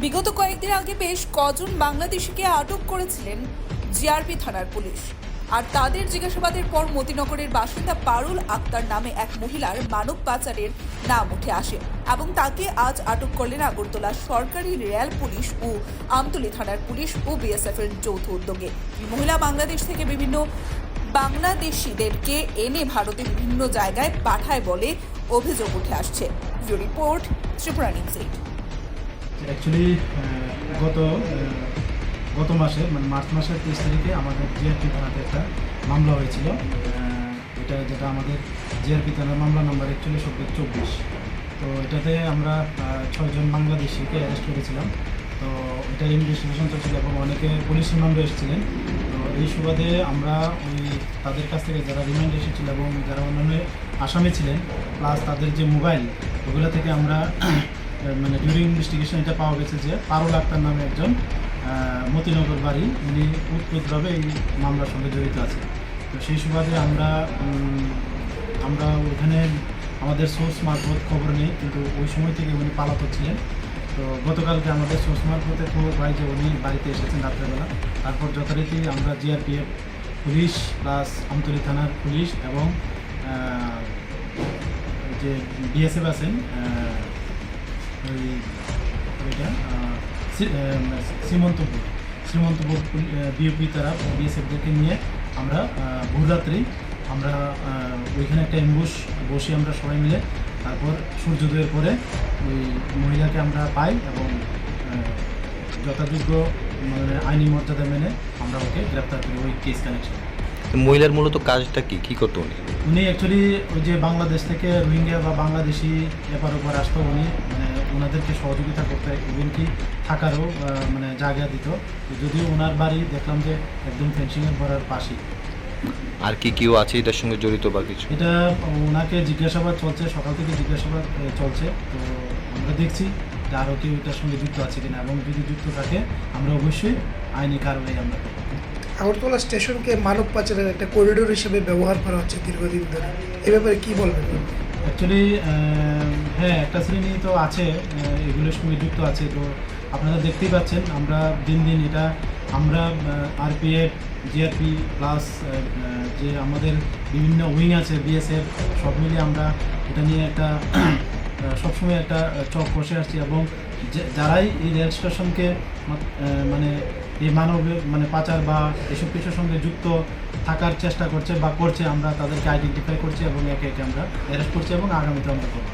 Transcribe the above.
বিগত কয়েকদিন আগে বেশ কজন বাংলাদেশিকে আটক করেছিলেন জিআরপি থানার পুলিশ। আর তাদের জিজ্ঞাসাবাদের পর মতিনগরের বাসিন্দা পারুল আক্তার নামে এক মহিলার মানব পাচারের নাম উঠে আসে এবং তাকে আজ আটক করলেন আগরতলা সরকারি রেল পুলিশ ও আমতলী থানার পুলিশ ও বিএসএফ এর যৌথ উদ্যোগে। এই মহিলা বাংলাদেশ থেকে বিভিন্ন বাংলাদেশিদেরকে এনে ভারতে বিভিন্ন জায়গায় পাঠায় বলে অভিযোগ উঠে আসছে। Report Tripura news 8। অ্যাকচুয়ালি গত মাসে মানে মার্চ মাসের 30 তারিখে আমাদের জিআরপি থানাতে একটা মামলা হয়েছিল। যেটা আমাদের জিআরপি থানার মামলা নাম্বার অ্যাকচুয়ালি 24। তো এটাতে আমরা 6 জন বাংলাদেশিকে অ্যারেস্ট করেছিলাম। তো এটা ইনভেস্টিগেশন চলছিল এবং অনেকে পুলিশ রিমান্ডে এসেছিলেন। তো এই সুবাদে আমরা তাদের কাছ থেকে যারা রিমান্ডে এসেছিল এবং যারা অন্যান্য আসামি ছিলেন প্লাস তাদের যে মোবাইল ওগুলো থেকে আমরা মানে ডিউরিং ইনভেস্টিগেশন এটা পাওয়া গেছে যে পারুল আক্তার নামে একজন মতিনগর বাড়ি, উনি উৎকৃতভাবে এই মামলার সঙ্গে জড়িত আছে। তো সেই সুবাদে আমরা ওখানে আমাদের সোর্স মারফত খবর নেই, কিন্তু ওই সময় থেকে উনি পালাতক ছিলেন। তো গতকালকে আমাদের সোর্স মারফতে খবর পাই যে উনি বাড়িতে এসেছেন রাত্রেবেলা। তারপর যথারীতি আমরা জিআরপিএফ পুলিশ প্লাস আমতলী থানার পুলিশ এবং যে বিএসএফ আছেন শ্রীমন্তপুর বিওপি তারা বিএসএফদেরকে নিয়ে আমরা ভোররাত্রি আমরা ওইখানে একটা অ্যাম্বুশ বসে আমরা সবাই মিলে তারপর সূর্যোদয়ের পরে ওই মহিলাকে আমরা পাই এবং যথাযোগ্য মানে আইনি মর্যাদা মেনে আমরা ওকে গ্রেপ্তার করি ওই কেস কানেকশন। মহিলার মূলত কাজটা কি করতো উনি অ্যাকচুয়ালি ওই যে বাংলাদেশ থেকে রোহিঙ্গা বা বাংলাদেশি এপার ওপার আসতো, উনি মানে ওনাদেরকে সহযোগিতা করতে এমনকি থাকারও মানে জায়গা দিত। যদিও ওনার বাড়ি দেখলাম যে একদম ফেন্সিংয়ের ঘরের পাশেই। আর কেউ আছে এটার সঙ্গে জড়িত বা কিছু? এটা ওনাকে জিজ্ঞাসাবাদ চলছে, সকাল থেকে জিজ্ঞাসাবাদ চলছে। তো আমরা দেখছি যে আরও কেউ এটার সঙ্গে যুক্ত আছে কিনা, এবং যদি যুক্ত থাকে আমরা অবশ্যই আইনি কারণে আমরা করব। আগরতলা স্টেশনকে মানব পাচারের একটা করিডোর হিসেবে ব্যবহার করা হচ্ছে দীর্ঘদিন ধরে, এ ব্যাপারে কী বলবেন? অ্যাকচুয়ালি হ্যাঁ, একটা শ্রেণী তো আছে এগুলোর সঙ্গে যুক্ত আছে। তো আপনারা দেখতেই পাচ্ছেন আমরা দিন দিন এটা আমরা আরপিএফ জিআরপি প্লাস যে আমাদের বিভিন্ন উইং আছে বিএসএফ সব মিলিয়ে আমরা এটা নিয়ে একটা সবসময় একটা চক বসে আসছি এবং যারাই এই রেল স্টেশনকে মানে এই মানবের মানে পাচার বা এসব কিছুর সঙ্গে যুক্ত থাকার চেষ্টা করছে বা করছে, আমরা তাদেরকে আইডেন্টিফাই করছি এবং একে একে আমরা অ্যারেস্ট করছি এবং আগামীতে আমরা করব।